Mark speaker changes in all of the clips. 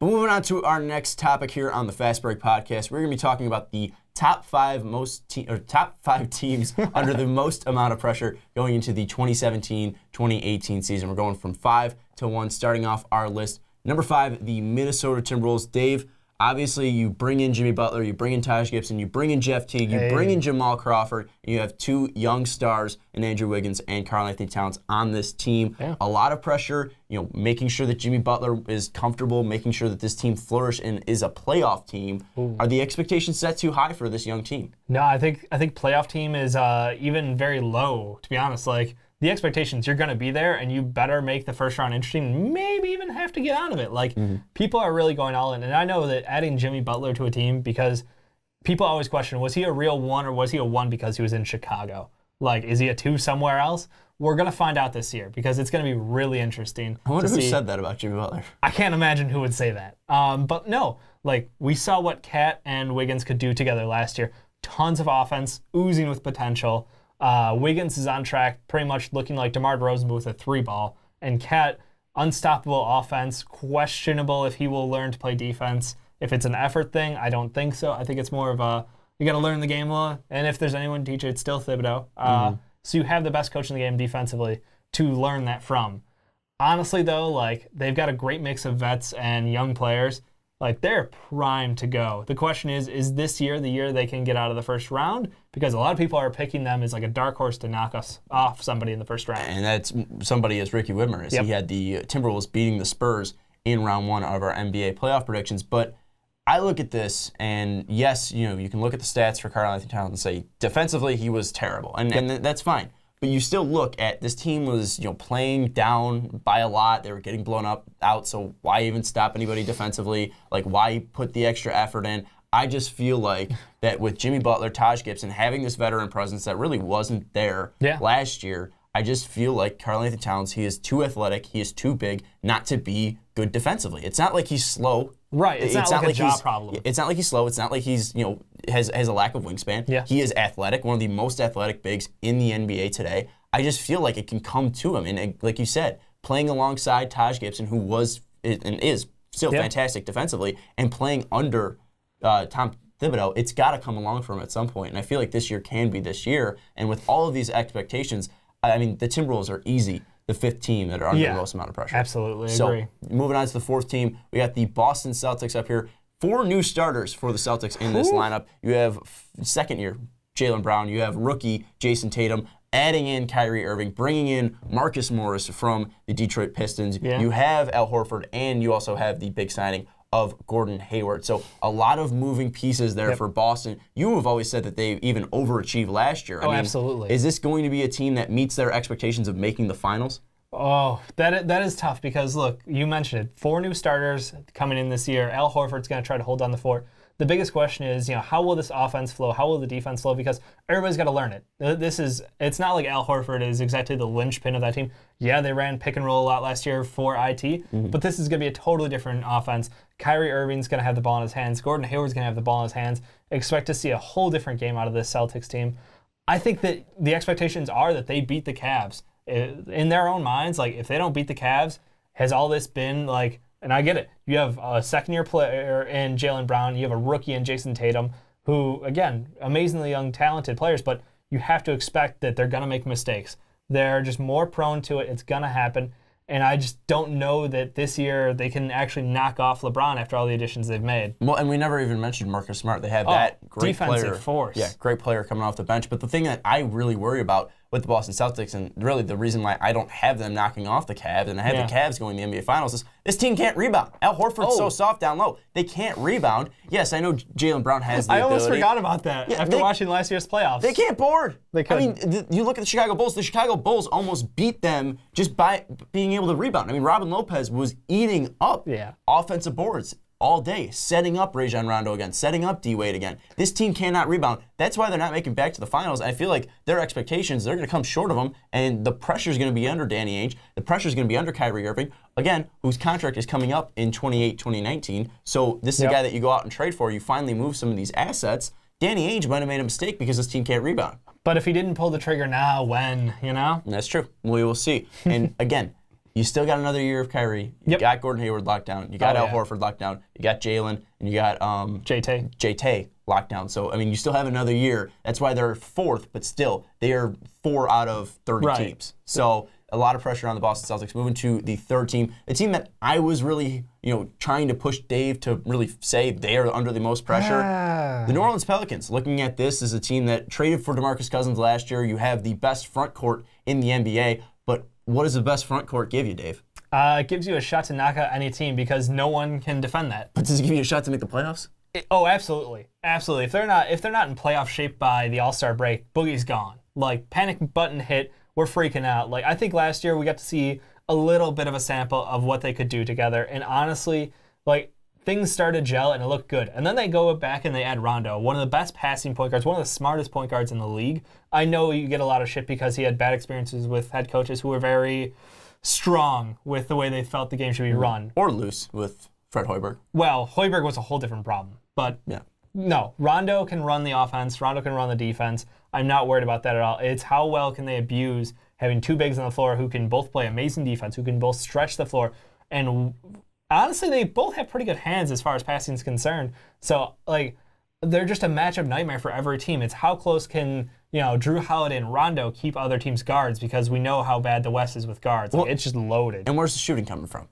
Speaker 1: But moving on to our next topic here on the Fast Break Podcast, we're going to be talking about the top five teams under the most amount of pressure going into the 2017-2018 season. We're going from 5 to 1, starting off our list. Number 5, the Minnesota Timberwolves. Dave, obviously you bring in Jimmy Butler, you bring in Taj Gibson, you bring in Jeff Teague, you bring in Jamal Crawford, and you have 2 young stars in Andrew Wiggins and Karl-Anthony Towns on this team. Yeah. A lot of pressure, making sure that Jimmy Butler is comfortable, making sure that this team flourishes and is a playoff team. Ooh. Are the expectations set too high for this young team?
Speaker 2: No, I think playoff team is even very low, to be honest. Like, the expectations, you're going to be there, and you better make the first round interesting, maybe even have to get out of it. Like, people are really going all in. And I know that adding Jimmy Butler to a team, because people always question, was he a real 1 or was he a 1 because he was in Chicago? Like, is he a 2 somewhere else? We're going to find out this year, because it's going to be really interesting.
Speaker 1: I wonder who said that about Jimmy Butler.
Speaker 2: I can't imagine who would say that. But no, like, we saw what Cat and Wiggins could do together last year. Tons of offense, oozing with potential. Wiggins is on track, pretty much looking like DeMar DeRozan with a 3-ball. And Cat, unstoppable offense, questionable if he will learn to play defense. If it's an effort thing, I don't think so. I think it's more of a, you got to learn the game law. And if there's anyone to teach it, it's still Thibodeau. So you have the best coach in the game defensively to learn that from. Honestly, though, like, they've got a great mix of vets and young players. Like, they're primed to go. The question is this year the year they can get out of the first round? Because a lot of people are picking them as like a dark horse to knock us off somebody in the first round.
Speaker 1: And that's somebody as Ricky Widmer is. Yep. He had the Timberwolves beating the Spurs in round 1 of our NBA playoff predictions. But I look at this, and yes, you can look at the stats for Karl-Anthony Towns and say defensively he was terrible, and that's fine. But you still look at this team was playing down by a lot. They were getting blown out, so why even stop anybody defensively? Like, why put the extra effort in? I just feel like that with Jimmy Butler, Taj Gibson, having this veteran presence that really wasn't there last year, I just feel like Karl-Anthony Towns, he is too athletic, he is too big not to be good defensively. It's not like he's slow.
Speaker 2: Right, it's not like a jaw problem.
Speaker 1: It's not like he's slow. It's not like he's, has a lack of wingspan. Yeah. He is athletic, one of the most athletic bigs in the NBA today. I just feel like it can come to him. And like you said, playing alongside Taj Gibson, who was and is still fantastic defensively, and playing under Tom Thibodeau, it's got to come along for him at some point. And I feel like this year can be this year. And with all of these expectations, I mean, the Timberwolves are easy the 5th team that are under the most amount of pressure.
Speaker 2: Absolutely,
Speaker 1: so,
Speaker 2: agree.
Speaker 1: Moving on to the 4th team, we got the Boston Celtics up here. 4 new starters for the Celtics in this lineup. You have second-year Jaylen Brown. You have rookie Jason Tatum, adding in Kyrie Irving, bringing in Marcus Morris from the Detroit Pistons. Yeah. You have Al Horford, and you also have the big signing of Gordon Hayward. So a lot of moving pieces there for Boston. You have always said that they even overachieved last year. I mean,
Speaker 2: absolutely.
Speaker 1: Is this going to be a team that meets their expectations of making the finals?
Speaker 2: Oh, that is tough because, look, you mentioned it. 4 new starters coming in this year. Al Horford's going to try to hold down the fort. The biggest question is, how will this offense flow? How will the defense flow? Because everybody's got to learn it. It's not like Al Horford is exactly the linchpin of that team. Yeah, they ran pick and roll a lot last year for IT, but this is going to be a totally different offense. Kyrie Irving's going to have the ball in his hands. Gordon Hayward's going to have the ball in his hands. Expect to see a whole different game out of this Celtics team. I think that the expectations are that they beat the Cavs. In their own minds, like, if they don't beat the Cavs, has all this been like, and I get it, you have a second-year player in Jaylen Brown, you have a rookie in Jason Tatum, who, again, amazingly young, talented players, but you have to expect that they're going to make mistakes. They're just more prone to it. It's going to happen. And I just don't know that this year they can actually knock off LeBron after all the additions they've made.
Speaker 1: Well, and we never even mentioned Marcus Smart. They have that great
Speaker 2: defensive
Speaker 1: player.
Speaker 2: Force.
Speaker 1: Yeah, great player coming off the bench. But the thing that I really worry about with the Boston Celtics, and really the reason why I don't have them knocking off the Cavs, and I have the Cavs going to the NBA Finals, is this team can't rebound. Al Horford's so soft down low. They can't rebound. Yes, I know Jaylen Brown has the ability.
Speaker 2: I almost forgot about that after watching last year's playoffs.
Speaker 1: They can't board.
Speaker 2: They couldn't.
Speaker 1: I mean, you look at the Chicago Bulls. The Chicago Bulls almost beat them just by being able to rebound. I mean, Robin Lopez was eating up offensive boards all day, setting up Rajon Rondo again, setting up D-Wade again. This team cannot rebound. That's why they're not making back to the finals. I feel like their expectations, they're going to come short of them, and the pressure is going to be under Danny Ainge. The pressure is going to be under Kyrie Irving, again, whose contract is coming up in 2019. So this is a guy that you go out and trade for. You finally move some of these assets. Danny Ainge might have made a mistake because this team can't rebound.
Speaker 2: But if he didn't pull the trigger now, when,
Speaker 1: That's true. We will see. And again, You still got another year of Kyrie. You got Gordon Hayward locked down. You got Al Horford locked down. You got Jalen, and you got J-Tay locked down. So, I mean, you still have another year. That's why they're 4th, but still, they are 4 out of 30 teams. So, a lot of pressure on the Boston Celtics. Moving to the 3rd team, a team that I was really, trying to push Dave to really say they are under the most pressure. The New Orleans Pelicans. Looking at this as a team that traded for DeMarcus Cousins last year. You have the best front court in the NBA, but what does the best front court give you, Dave?
Speaker 2: It gives you a shot to knock out any team because no one can defend that.
Speaker 1: But does it give you a shot to make the playoffs?
Speaker 2: Absolutely. Absolutely. If they're not in playoff shape by the All-Star break, Boogie's gone. Like, panic button hit, we're freaking out. Like, I think last year we got to see a little bit of a sample of what they could do together. And honestly, like, things started to gel and it looked good. And then they go back and they add Rondo, one of the best passing point guards, one of the smartest point guards in the league. I know you get a lot of shit because he had bad experiences with head coaches who were very strong with the way they felt the game should be run.
Speaker 1: Or loose with Fred Hoiberg.
Speaker 2: Well, Hoiberg was a whole different problem. But no, Rondo can run the offense. Rondo can run the defense. I'm not worried about that at all. It's how well can they abuse having 2 bigs on the floor who can both play amazing defense, who can both stretch the floor. And honestly, they both have pretty good hands as far as passing is concerned. So, like, they're just a matchup nightmare for every team. It's how close can, Drew Holiday and Rondo keep other teams' guards because we know how bad the West is with guards. Like, it's just loaded.
Speaker 1: And where's the shooting coming from?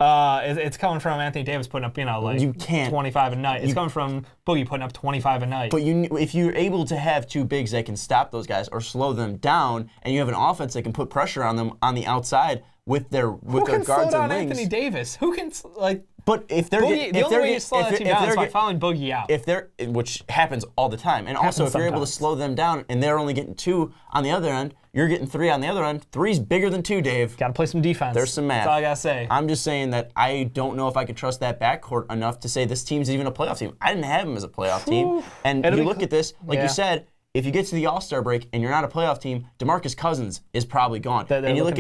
Speaker 2: It's coming from Anthony Davis putting up,
Speaker 1: you can't,
Speaker 2: 25 a night. It's coming from Boogie putting up 25 a night.
Speaker 1: But if you're able to have 2 bigs that can stop those guys or slow them down, and you have an offense that can put pressure on them on the outside with their guards and wings. Who can slow down
Speaker 2: Anthony Davis? Who can
Speaker 1: But if they're
Speaker 2: the only way you slow that team down is by fouling Boogie out.
Speaker 1: Which happens all the time, and also if you're able to slow them down and they're only getting 2 on the other end, you're getting 3 on the other end. 3's bigger than 2, Dave.
Speaker 2: Got to play some defense.
Speaker 1: There's some math.
Speaker 2: That's all I gotta say.
Speaker 1: I'm just saying that I don't know if I can trust that backcourt enough to say this team's even a playoff team. I didn't have them as a playoff team, and you look at this, like you said. If you get to the All-Star break and you're not a playoff team, DeMarcus Cousins is probably gone.
Speaker 2: And you look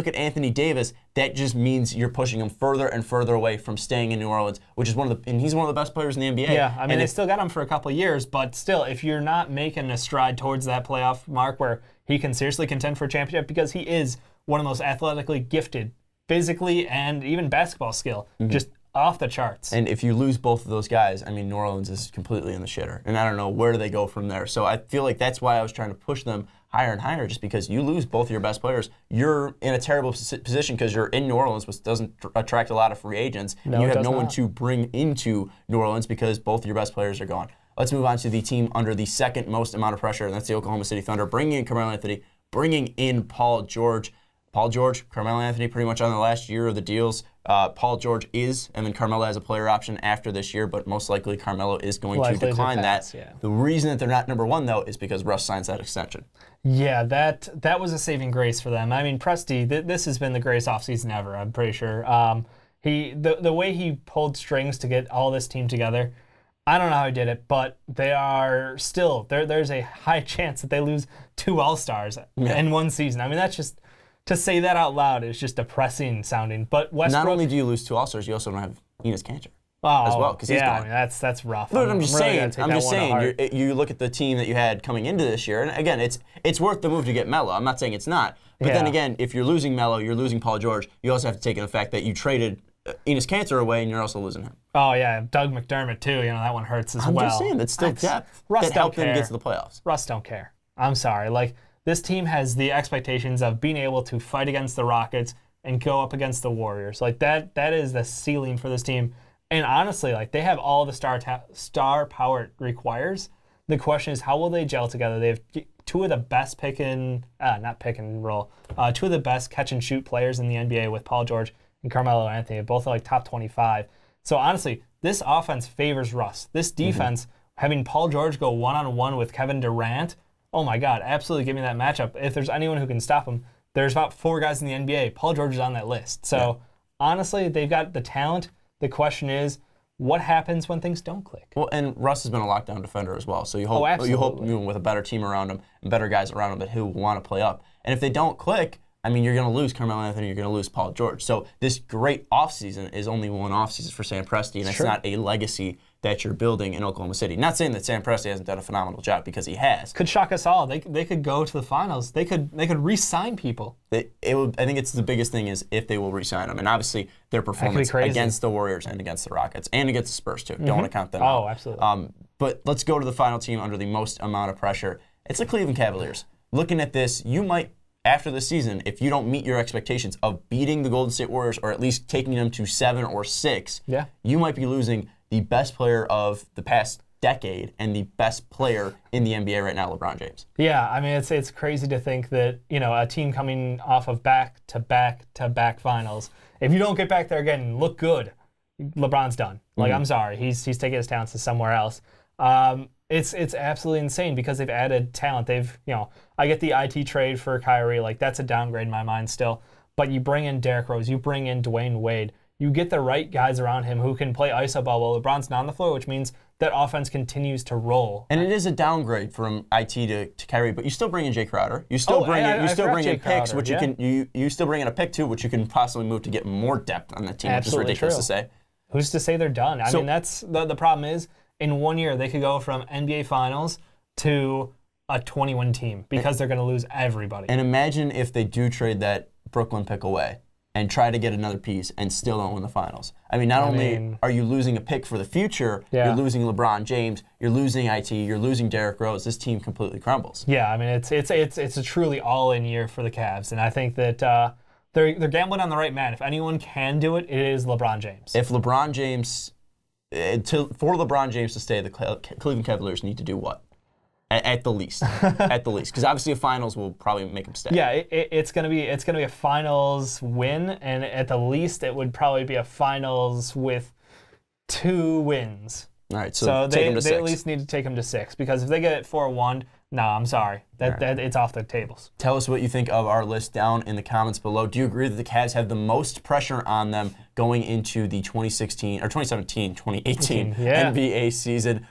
Speaker 1: at Anthony Davis, that just means you're pushing him further and further away from staying in New Orleans, which is and he's one of the best players in the NBA.
Speaker 2: Yeah, I mean, they still got him for a couple of years, but still, if you're not making a stride towards that playoff mark where he can seriously contend for a championship, because he is one of the most athletically gifted, physically and even basketball skill, just off the charts.
Speaker 1: And if you lose both of those guys, I mean, New Orleans is completely in the shitter. And I don't know where do they go from there. So I feel like that's why I was trying to push them higher and higher, just because you lose both of your best players. You're in a terrible position because you're in New Orleans, which doesn't attract a lot of free agents.
Speaker 2: No,
Speaker 1: and you have no one to bring into New Orleans because both of your best players are gone. Let's move on to the team under the 2nd most amount of pressure, and that's the Oklahoma City Thunder, bringing in Carmelo Anthony, bringing in Paul George. Paul George, Carmelo Anthony pretty much on the last year of the deals. Paul George and then Carmelo has a player option after this year, but most likely Carmelo is going to decline that.
Speaker 2: Yeah.
Speaker 1: The reason that they're not number 1, though, is because Russ signs that extension.
Speaker 2: Yeah, that was a saving grace for them. I mean, Presti, this has been the greatest offseason ever, I'm pretty sure. The way he pulled strings to get all this team together, I don't know how he did it, but they are still, there's a high chance that they lose 2 All-Stars in one season. I mean, that's just... To say that out loud is just depressing sounding. But Westbrook,
Speaker 1: not only do you lose 2 All-Stars, you also don't have Enes Kanter as well, because he's gone.
Speaker 2: I mean, that's rough.
Speaker 1: But I'm just saying, you look at the team that you had coming into this year, and again, it's worth the move to get Melo. I'm not saying it's not. But then again, if you're losing Melo, you're losing Paul George, you also have to take in the fact that you traded Enes Kanter away, and you're also losing him.
Speaker 2: Oh, yeah, Doug McDermott, too. That one hurts as well.
Speaker 1: I'm just saying, that's still depth that helped them get to the playoffs.
Speaker 2: Russ don't care. I'm sorry. This team has the expectations of being able to fight against the Rockets and go up against the Warriors. That is the ceiling for this team. And honestly, they have all the star power it requires. The question is, how will they gel together? They have 2 of the best two of the best catch and shoot players in the NBA with Paul George and Carmelo Anthony, both are top 25. So honestly, this offense favors Russ. This defense, having Paul George go one-on-one with Kevin Durant, oh my God, absolutely give me that matchup. If there's anyone who can stop him, there's about 4 guys in the NBA. Paul George is on that list. So honestly, they've got the talent. The question is, what happens when things don't click?
Speaker 1: Well, and Russ has been a lockdown defender as well. So you hope with a better team around him and better guys around him that he'll want to play up. And if they don't click, I mean, you're going to lose Carmelo Anthony, you're going to lose Paul George. So this great offseason is only one offseason for Sam Presti, and it's not a legacy that you're building in Oklahoma City. Not saying that Sam Presti hasn't done a phenomenal job, because he has.
Speaker 2: Could shock us all. They could go to the finals. They could re-sign people.
Speaker 1: I think it's the biggest thing is if they will re-sign them. And obviously their performance against the Warriors and against the Rockets and against the Spurs too. Don't want to count them out.
Speaker 2: Oh, absolutely.
Speaker 1: But let's go to the final team under the most amount of pressure. It's the Cleveland Cavaliers. Looking at this, you might, after the season, if you don't meet your expectations of beating the Golden State Warriors or at least taking them to 7 or 6, you might be losing the best player of the past decade and the best player in the NBA right now, LeBron James.
Speaker 2: Yeah, I mean, it's crazy to think that, a team coming off of back-to-back finals, if you don't get back there again and look good, LeBron's done. Like, I'm sorry, he's taking his talents to somewhere else. It's absolutely insane because they've added talent. I get the IT trade for Kyrie, like that's a downgrade in my mind still. But you bring in Derrick Rose, you bring in Dwayne Wade, you get the right guys around him who can play iso ball while LeBron's not on the floor, which means that offense continues to roll. And
Speaker 1: it is a downgrade from IT to Kyrie, but you still bring in Jay Crowder. You still bring in picks, which you still bring in a pick too, which you can possibly move to get more depth on the team, which is ridiculous to say.
Speaker 2: Who's to say they're done? I mean, that's the problem is in 1 year they could go from NBA Finals to a 21 team because they're going to lose everybody.
Speaker 1: And imagine if they do trade that Brooklyn pick away and try to get another piece and still don't win the finals. I mean, not only are you losing a pick for the future, you're losing LeBron James, you're losing IT, you're losing Derrick Rose. This team completely crumbles.
Speaker 2: Yeah, I mean, it's a truly all-in year for the Cavs, and I think that they're gambling on the right man. If anyone can do it, it is LeBron James.
Speaker 1: If LeBron James, for LeBron James to stay, the Cleveland Cavaliers need to do what? At the least, because obviously a finals will probably make him stay.
Speaker 2: Yeah, it's gonna be a finals win, and at the least it would probably be a finals with 2 wins.
Speaker 1: All right, so they
Speaker 2: at least need to take him to 6, because if they get it 4-1, no, I'm sorry, that it's off the tables.
Speaker 1: Tell us what you think of our list down in the comments below. Do you agree that the Cavs have the most pressure on them going into the 2016 or 2017-2018 NBA season?